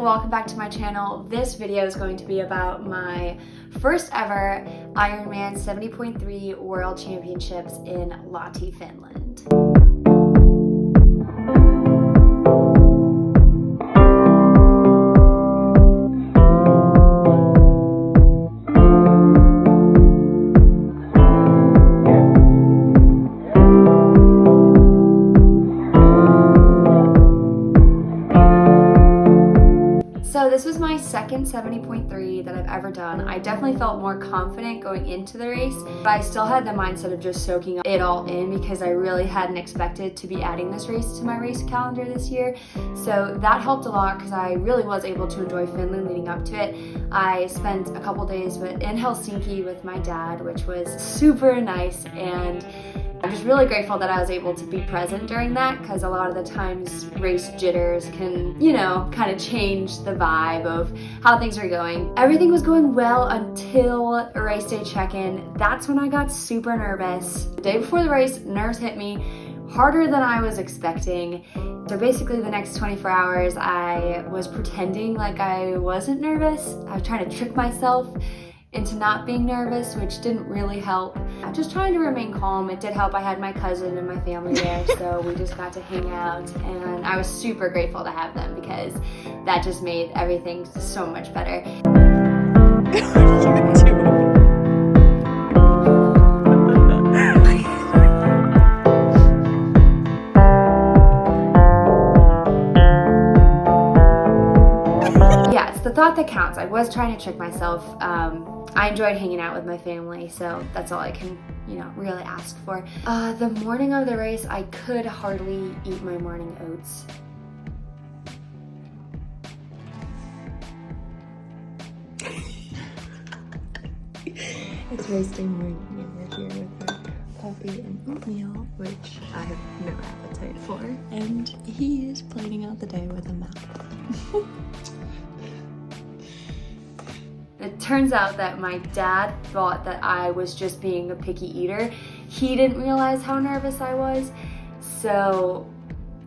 welcome back to my channel. This video is going to be about my first ever Ironman 70.3 World Championships in Lahti, Finland. So this was my second 70.3 that I've ever done. I definitely felt more confident going into the race, but I still had the mindset of just soaking it all in because I really hadn't expected to be adding this race to my race calendar this year. So that helped a lot because I really was able to enjoy Finland leading up to it. I spent a couple days in Helsinki with my dad, which was super nice, and I'm just really grateful that I was able to be present during that because a lot of the times race jitters can, kind of change the vibe of how things are going. Everything was going well until race day check-in. That's when I got super nervous. The day before the race, nerves hit me harder than I was expecting. So basically the next 24 hours, I was pretending like I wasn't nervous. I was trying to trick myself into not being nervous, which didn't really help. I'm just trying to remain calm. It did help. I had my cousin and my family there, so we just got to hang out, and I was super grateful to have them because that just made everything so much better. Yeah, it's the thought that counts. I was trying to trick myself. I enjoyed hanging out with my family, so that's all I can, really ask for. The morning of the race, I could hardly eat my morning oats. It's race day morning and we're here with our coffee and oatmeal, which I have no appetite for. And he is planning out the day with a mouth. It turns out that my dad thought that I was just being a picky eater. He didn't realize how nervous I was, so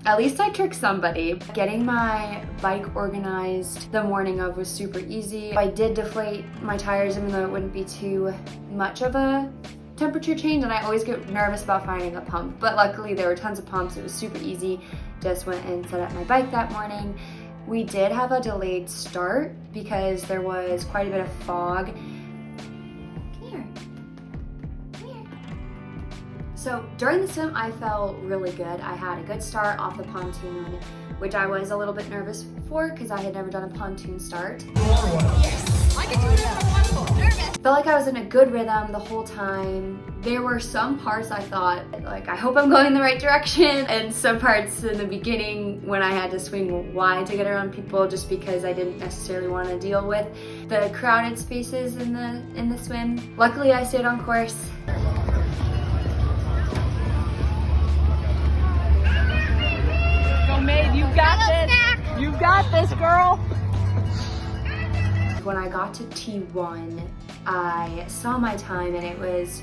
at least I tricked somebody. Getting my bike organized the morning of was super easy. I did deflate my tires even though it wouldn't be too much of a temperature change, and I always get nervous about finding a pump, but luckily there were tons of pumps. It was super easy. Just went and set up my bike that morning. We did have a delayed start because there was quite a bit of fog. Come here. So during the swim, I felt really good. I had a good start off the pontoon, which I was a little bit nervous for because I had never done a pontoon start. Yes, I can do it if I want to. Nervous. Felt like I was in a good rhythm the whole time. There were some parts I thought, I hope I'm going the right direction, and some parts in the beginning when I had to swing wide to get around people just because I didn't necessarily want to deal with the crowded spaces in the swim. Luckily, I stayed on course. Go, Maeve, you got this. You got this, girl. When I got to T1, I saw my time and it was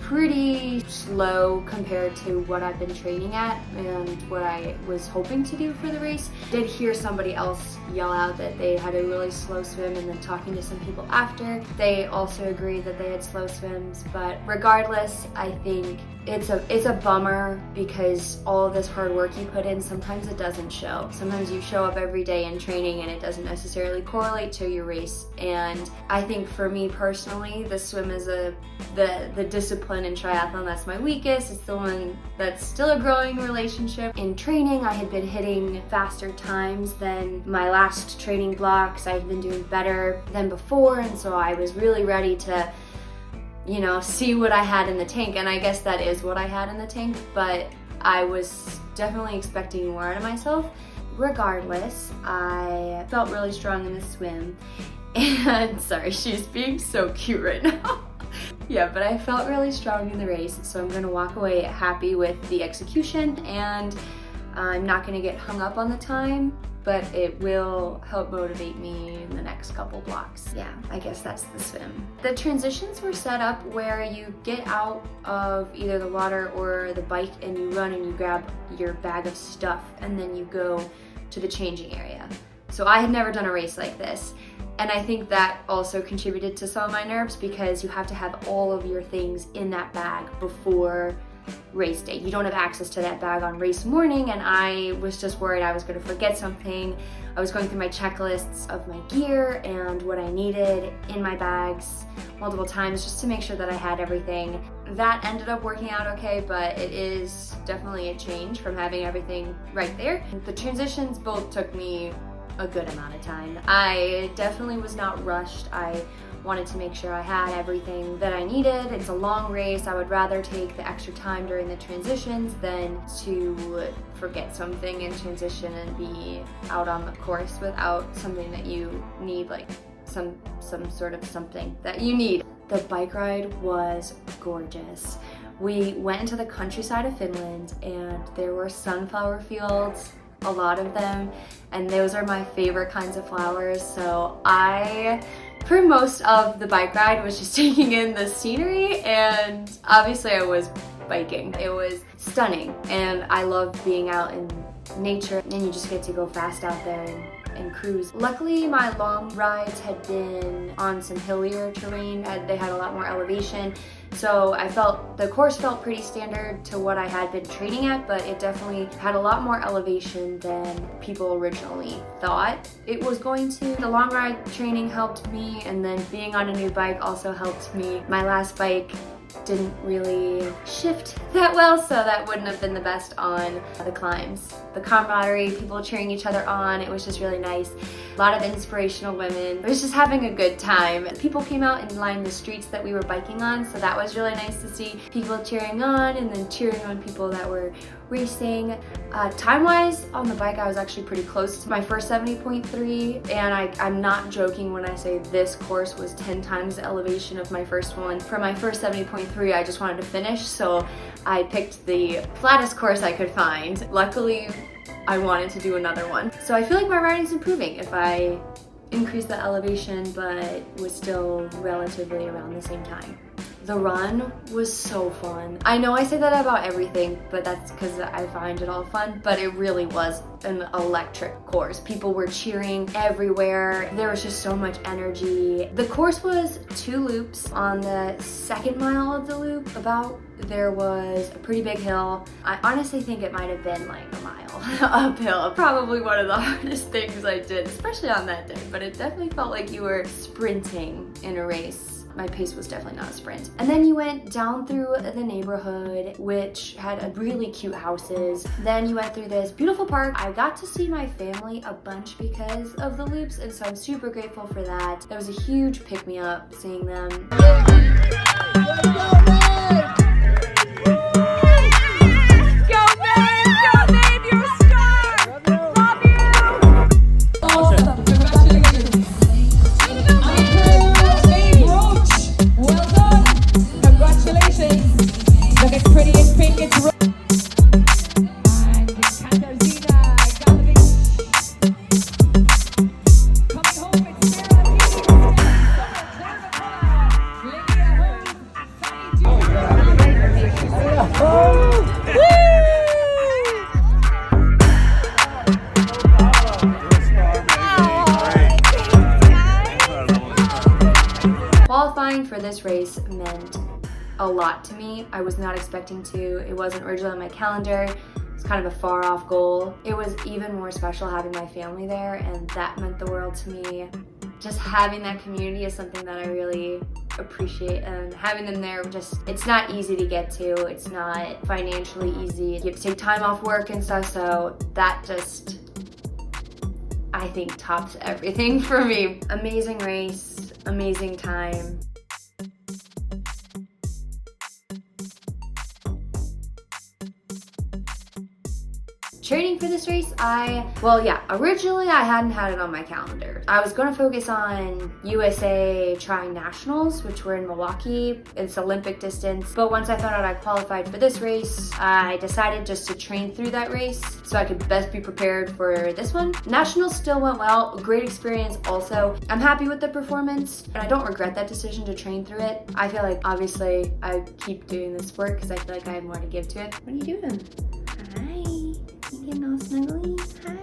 pretty slow compared to what I've been training at and what I was hoping to do for the race. I did hear somebody else yell out that they had a really slow swim, and then talking to some people after, they also agreed that they had slow swims. But regardless, I think it's a bummer because all of this hard work you put in, sometimes it doesn't show. Sometimes you show up every day in training and it doesn't necessarily correlate to your race. And I think for me personally, the swim is the discipline in triathlon that's my weakest. It's the one that's still a growing relationship. In training, I had been hitting faster times than my last training blocks. I had been doing better than before, and so I was really ready to see what I had in the tank, and I guess that is what I had in the tank, but I was definitely expecting more out of myself. Regardless, I felt really strong in the swim, and sorry, she's being so cute right now. Yeah, but I felt really strong in the race, so I'm gonna walk away happy with the execution, and I'm not gonna get hung up on the time, but it will help motivate me in the next couple blocks. Yeah, I guess that's the swim. The transitions were set up where you get out of either the water or the bike and you run and you grab your bag of stuff and then you go to the changing area. So I had never done a race like this. And I think that also contributed to some of my nerves because you have to have all of your things in that bag before race day. You don't have access to that bag on race morning, and I was just worried I was going to forget something. I was going through my checklists of my gear and what I needed in my bags multiple times just to make sure that I had everything. That ended up working out okay, but it is definitely a change from having everything right there. The transitions both took me a good amount of time. I definitely was not rushed. I wanted to make sure I had everything that I needed. It's a long race. I would rather take the extra time during the transitions than to forget something in transition and be out on the course without something that you need, like some sort of something that you need. The bike ride was gorgeous. We went into the countryside of Finland and there were sunflower fields, a lot of them, and those are my favorite kinds of flowers. So for most of the bike ride was just taking in the scenery, and obviously I was biking. It was stunning, and I love being out in nature, and you just get to go fast out there and cruise. Luckily, my long rides had been on some hillier terrain. They had a lot more elevation, so I felt the course felt pretty standard to what I had been training at, but it definitely had a lot more elevation than people originally thought it was going to. The long ride training helped me, and then being on a new bike also helped me. My last bike didn't really shift that well, so that wouldn't have been the best on the climbs. The camaraderie, people cheering each other on, it was just really nice. A lot of inspirational women. I was just having a good time. People came out and lined the streets that we were biking on, so that was really nice to see. People cheering on and then cheering on people that were racing. Time-wise, on the bike, I was actually pretty close to my first 70.3, and I'm not joking when I say this course was 10 times the elevation of my first one. For my first 70.3, I just wanted to finish, so I picked the flattest course I could find. Luckily, I wanted to do another one. So I feel like my riding's improving if I increase the elevation, but was still relatively around the same time. The run was so fun. I know I say that about everything, but that's because I find it all fun, but it really was an electric course. People were cheering everywhere. There was just so much energy. The course was 2 loops. On the 2nd mile of the loop, there was a pretty big hill. I honestly think it might have been like a mile uphill. Probably one of the hardest things I did, especially on that day, but it definitely felt like you were sprinting in a race. My pace was definitely not a sprint. And then you went down through the neighborhood, which had really cute houses. Then you went through this beautiful park. I got to see my family a bunch because of the loops, and so I'm super grateful for that. That was a huge pick-me-up seeing them. Qualifying for this race meant a lot to me. I was not expecting to. It wasn't originally on my calendar. It's kind of a far off goal. It was even more special having my family there, and that meant the world to me. Just having that community is something that I really appreciate, and having them there, it's not easy to get to. It's not financially easy. You have to take time off work and stuff, so that just, I think, tops everything for me. Amazing race, amazing time. Training for this race, originally I hadn't had it on my calendar. I was going to focus on USA trying nationals, which were in Milwaukee. It's Olympic distance. But once I found out I qualified for this race, I decided just to train through that race so I could best be prepared for this one. Nationals still went well, great experience also. I'm happy with the performance, and I don't regret that decision to train through it. I feel like obviously I keep doing this sport because I feel like I have more to give to it. What are you doing? Hi. You getting all snuggly? Hi.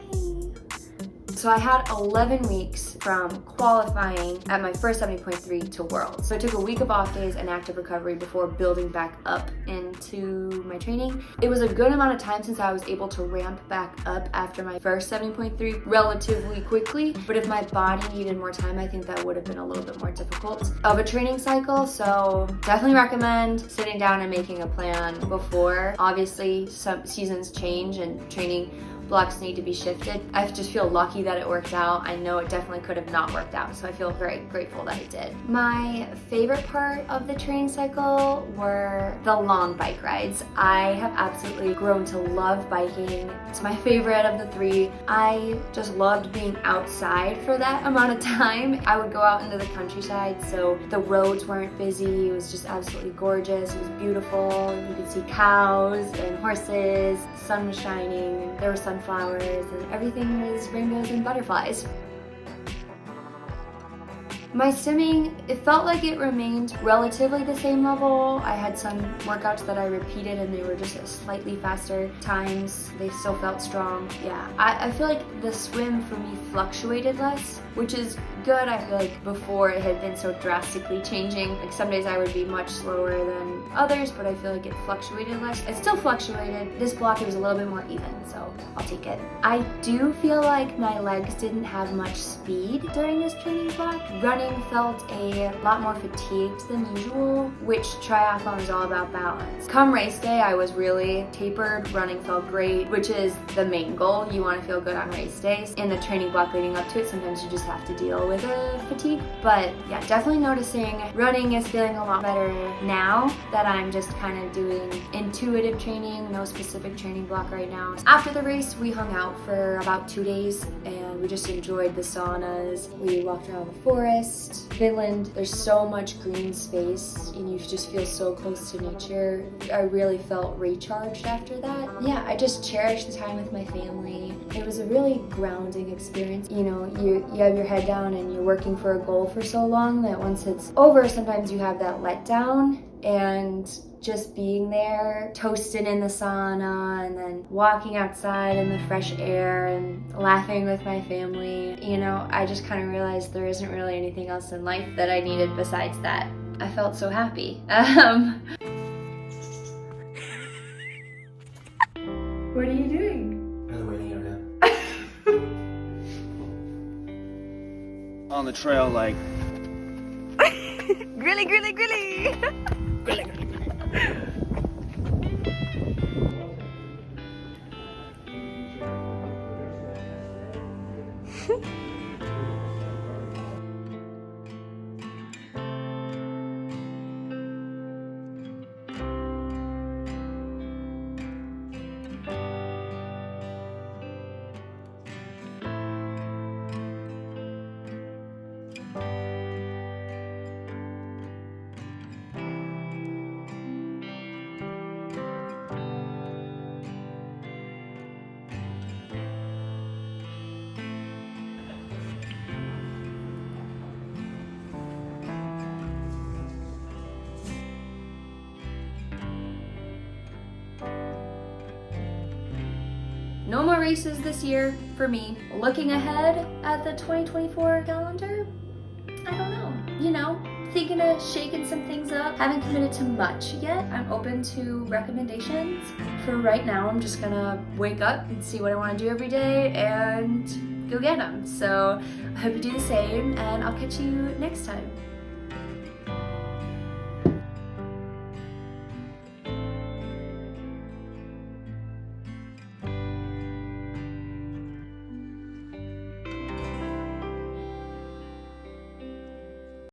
So I had 11 weeks from qualifying at my first 70.3 to Worlds. So I took a week of off days and active recovery before building back up into my training. It was a good amount of time since I was able to ramp back up after my first 70.3 relatively quickly. But if my body needed more time, I think that would have been a little bit more difficult of a training cycle. So definitely recommend sitting down and making a plan before. Obviously, some seasons change and training blocks need to be shifted. I just feel lucky that it worked out. I know it definitely could have not worked out, so I feel very grateful that it did. My favorite part of the training cycle were the long bike rides. I have absolutely grown to love biking. It's my favorite of the three. I just loved being outside for that amount of time. I would go out into the countryside, so the roads weren't busy. It was just absolutely gorgeous. It was beautiful. You could see cows and horses. The sun was shining. There were sunflowers, and everything was rainbows and butterflies. My stimming, it felt like it remained relatively the same level. I had some workouts that I repeated and they were just at slightly faster times. They still felt strong. Yeah, I feel like the swim for me fluctuated less, which is good. I feel like before it had been so drastically changing. Like some days I would be much slower than others, but I feel like it fluctuated less. It still fluctuated. This block it was a little bit more even, so I'll take it. I do feel like my legs didn't have much speed during this training block. Running felt a lot more fatigued than usual, which triathlon is all about balance. Come race day, I was really tapered. Running felt great, which is the main goal. You want to feel good on race days. In the training block leading up to it, sometimes you just have to deal with a fatigue. But yeah, definitely noticing running is feeling a lot better now that I'm just kind of doing intuitive training, no specific training block right now. After the race, we hung out for about 2 days and we just enjoyed the saunas. We walked around the forest. Finland, there's so much green space and you just feel so close to nature. I really felt recharged after that. Yeah, I just cherished the time with my family. It was a really grounding experience. You know, you have your head down and you're working for a goal for so long that once it's over, sometimes you have that letdown, and just being there, toasted in the sauna, and then walking outside in the fresh air and laughing with my family. You know, I just kind of realized there isn't really anything else in life that I needed besides that. I felt so happy. What are you doing? In the waiting area. On the trail, like. Grilly, grilly, grilly! No more races this year for me. Looking ahead at the 2024 calendar, I don't know. You know, thinking of shaking some things up. Haven't committed to much yet. I'm open to recommendations. For right now, I'm just gonna wake up and see what I want to do every day and go get them. So I hope you do the same, and I'll catch you next time.